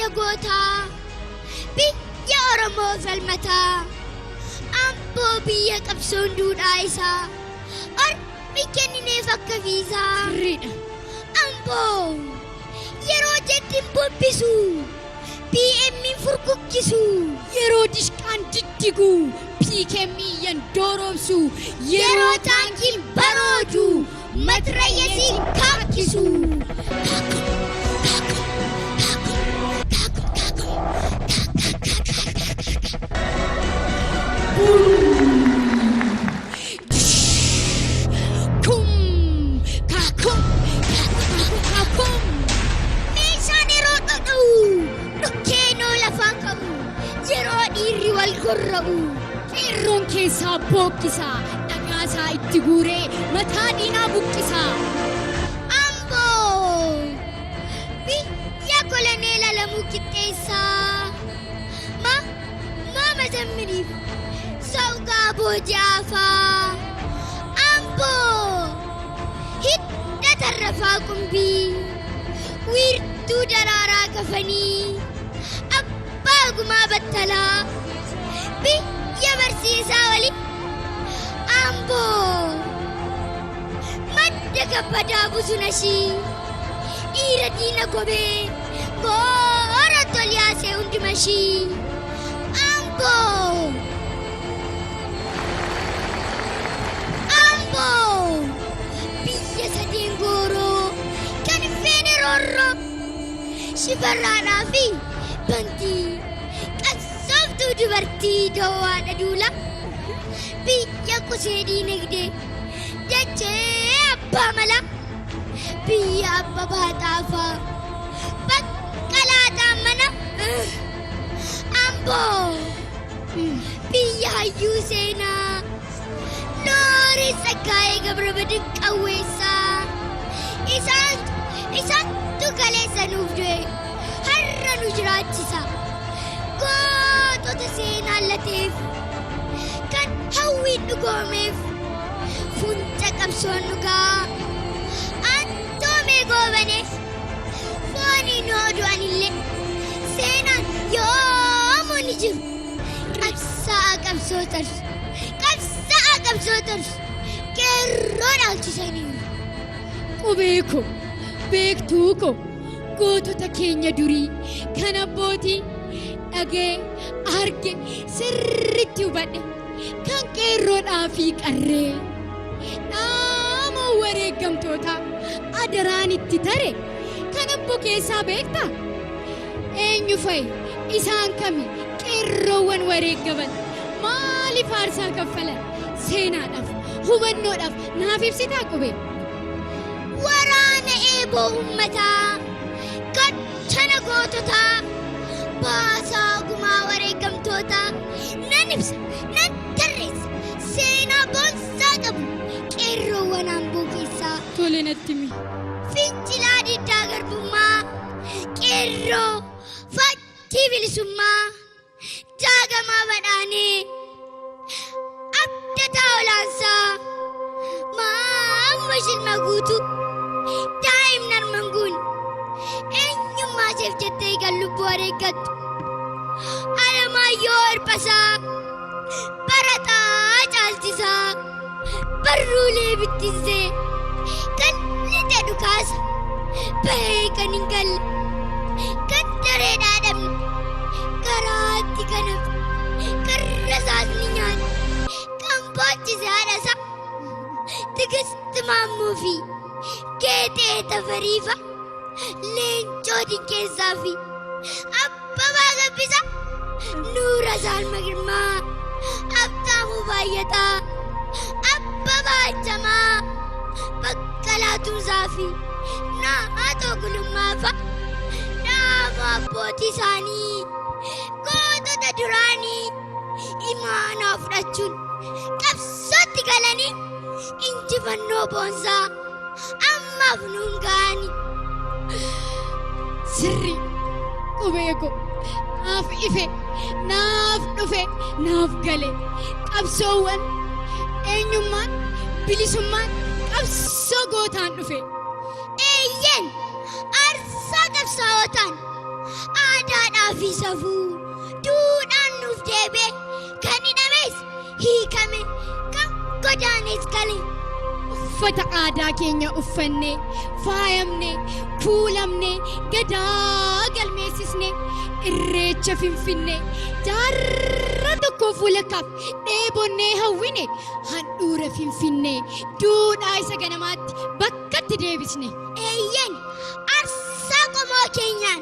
biyya gootaa biyya Oromoo falmataa amboo biyya qabsoon duudhaa isaa ormi kennineef akka viisaa amboo yeroo jettiin bubbisu BM'n furguggisu yeroo dishqaan diddigu PKM'n dooromsu yeroo taankiin baroodu matrayyasiin kaakkisu Qeerroon keessaa bookkisaa dhagaasaa itti guuree mataa diinaa buqqisaa amboo biyya koloneela lamuu qixxeessaa maama zammiriif saugaa booji'aafaa amboo hidda tarrafaa qumbii wiirtuu daraaraa kafanii abbaa gumaa battalaa biyya barsiisaa waliin amboo madda kabbadaa busunashii dhiira diina gobee boora tolyaasee hundumashii amboo biyya sadeen gooroo kan feene roorroo shifarraadhaa fi bantii dubartii dawwaadha duula biyya qusee diinagdee jechee abbaa mala biyya abba baaxaafaa bakka laataan mana amboo biyya hayyuu seenaa loorii saggaa'ee gabra qawweessaa isaantu kaleessa nuuf du'e har'a nu jiraachisa gootota seenaan lateef kan hawwiin dhugoomeef funca qabsoon dhugaa antoomee goobaneef fooniin hoo du'anillee seenaan yoomuu ni jiru qabsaa'aa qabsoo tarsu qeerroo dhaalchisaniiru. Qubee ko beektuu ko gootota keenya durii kan abbootii dhagee arge sirriitti hubadhe kan qeerroodhaa fi qarree dhaama wareeggamtoota adaraan itti tare kan abbo keessaa beektaa eenyu fa'i isaan kami qeerroowwan wareeggaman maaliif aarsaa kaffalan seenaadhaaf hubannoodhaaf naaf ibsitaa qubee. Waraana eeboo uummataa gachana goototaa baasaa gumaa wareeggamtootaa nan ibsa nan tarreessa seenaa boonsaa qabu qeerroowwan amboo keessaa. Tole natti himi. Fincilaa diddaa garbummaa qeerroo fakkii bilisummaa jaagamaa badhaanee abdataa olaansaa maamma shilma guutuu daa'imnan manguun eenyummaa isheef jettee kan lubbuu wareeggattu Alamaayyoo Hirphasaa barataa caalchisaa barruulee bittinsee kan lixe dhukaasa bahee kan hin galle kan dareedhaa dhabne garaatti kan hafe kan rasaasni nyaate kan boochise haadhasaa Tigist Maammoo fi Geexee Tafariifa leencootiin keessaa fi Abbabaa Gabbisaa Nuura Saalma Girmaa Abtaamuu Baay'ataa Abbabaa Achamaa Baqqalaa Tuusaa fi Naamatoo Gulummaa fa'a nama abbootii isaanii gootota duraanii imaanaa fudhachuun qabsootti galanii injifannoo boonsaa ammaaf nuun ga'ani. Sirri qubee ko naaf ife naaf dhufe naaf gale qabsoowwan eenyummaan bilisummaan qabsoo gootaan dhufe. Eeyyeen aarsaa qabsootaan aadaadhaa fi safuu duudhaan nuuf deebee kan hidhames hiikame kan godaanes gale. Uffata aadaa keenya uffannee faayamnee kuulamnee gadaa galmeessisnee irreecha finfinnee jaarraa tokko fuulakkaaf dheebonnee hawwine handhuura finfinnee duudhaa isa ganamaatti bakkatti deebisne. Eeyyen aarsaa qomoo keenyaan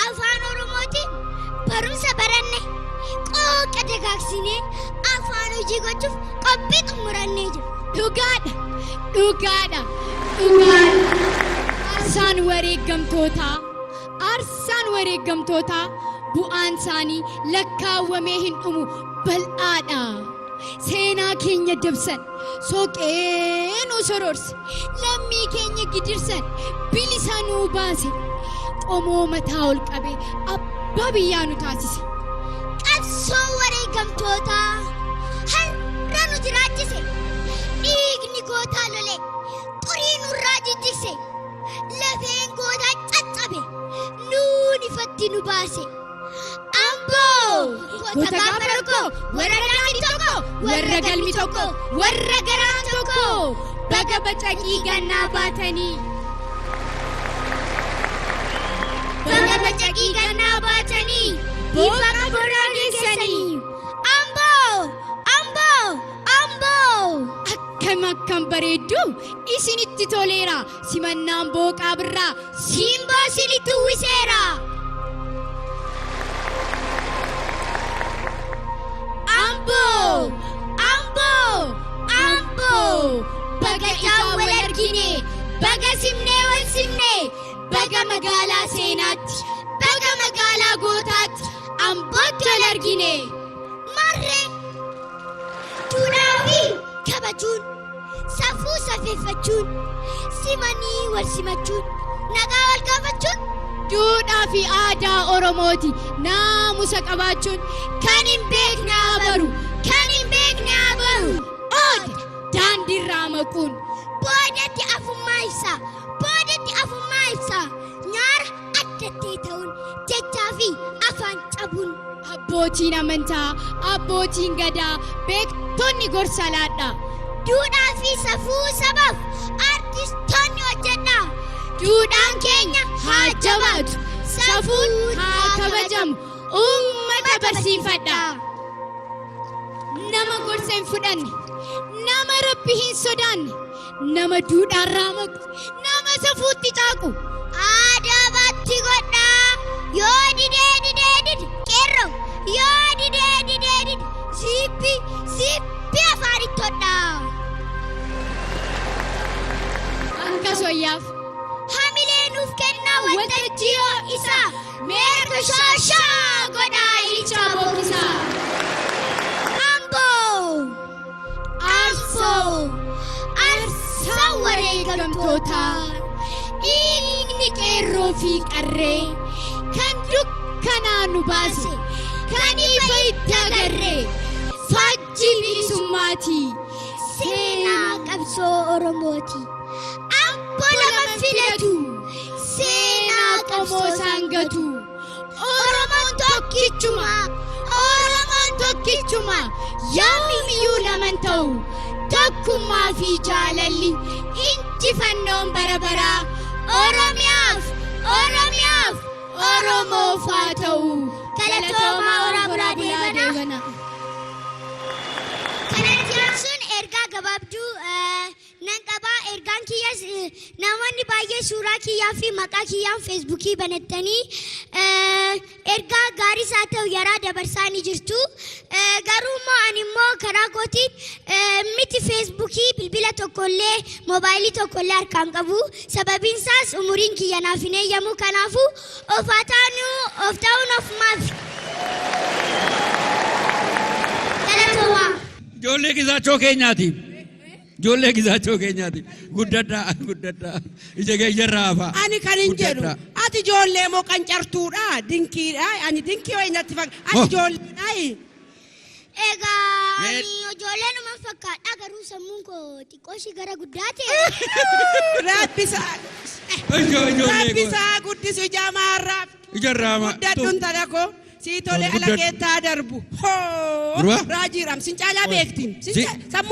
afaan oromootiin barumsa baranne qooqa dagaagsinee afaan hojii gochuuf qophii xumurannee jiru. Dhugaadha. Aarsaan wareeggamtootaa bu'aan isaanii lakkaawwamee hin dhumu bal'aadha. Seenaa keenya dabsan soqee nu sororse lammii keenya gidirsan bilisa nuu baase qomoo mataa ol qabee abbaa biyyaa nu taasise. Qabsoo wareeggamtootaa har'a nu jiraachise. Dhiigni gootaa lolee xurii nurraa jijjigse lafeen gootaa caccabe nuun ifatti nu baase. Amboo goota gaafa tokko warra daandii tokko warra galmi tokko warra garaan tokko baga bacaqii gannaa baatanii. Baga bacaqii gannaa baatanii bifa qaburraa geessanii. Akkam bareeddu isinitti toleera simannaan booqaa birraa simboo isinitti uwwiseera. Amboo baga ijaan wal argine baga simnee wal simne baga magaalaa seenaatti baga magaalaa gootaatti Ambootti wal argine. Marree duudhaa fi kabajuun safuu safeeffachuun simanii wal simachuun nagaa wal gaafachuun duudhaa fi aadaa Oromooti naamusa qabaachuun kan hin beekne haa baru ooda daandiirraa maquun boodatti afummaa ibsaa nyaara addattee ta'uun jechaa fi afaan cabuun. Abbootiin amantaa abbootiin gadaa beektonni gorsa laadha. Duudhaa fi safuu sabaaf artistoonni hojjedhaa. Duudhaan keenya haa jabaatu safuun haa kabajamu uummata barsiifadha. Nama gorsa hin fudhanne nama rabbi hin sodaanne nama duudhaarraa maqu nama safuutti caaqu aadaa baatti godhaa. Yoo didee qeerroo yoo didee zippi afaanitti hodhaa. Ankas wayyaaf hamilee nuuf kennaa waltajjii isaa meerka shaashaa godhaa ilcha bookisaa. Amboo aarsaa wareeggamtootaa dhiigni qeerroo fi qarree kan dukkanaa nu baase kan ifa itti agarree faajjii bilisummaati seenaa qabsoo Oromooti. Amboo lama filatu seenaa qabsoo isaan gatu. Oromoon tokkichuma yoomiyyuu laman ta'u tokkummaa fi jaalalli injifannoon bara baraa Oromiyaaf Oromoof haa ta'u. Galatoomaa Oromoo deebanaa. Kanatti aansuun ergaa gabaabduu nan qabaa. Ergaan kiyyas namoonni baay'ee suuraa kiyyaa fi maqaa kiyyaan feesbuukii banattanii ergaa gaariis haa ta'u yaraa dabarsaa ni jirtu. Garuu immoo ani immoo karaa kootiin miti feesbuukii bilbila tokkollee moobaayilii tokkollee harkaan qabu. Sababiin isaas umuriin kiyya naaf hin eeyyamu. Kanaafuu of ta'uun ofumaaf. Galatoomaa. Ijoollee gizaachoo keenyaati. Guddadhaa. Ija keeyyarraa hafa. Ani kan hin jedhu. Ati ijoollee moo qancartuudha? Dinkiidha. Ani dinkii wayinatti fakkaata. Ati ijoolleedha. Egaa ani ijoollee nama fakkaadha garuu sammuun koo xiqqoo ishii gara guddaate. Rabbisaa guddisu jamaarraaf. ijarraama Guddaadhuun tana koo sii tolee ala keettaa darbu. Hoo Durba? raajiidhaam sin caalaa beektiin. Si- Sammuu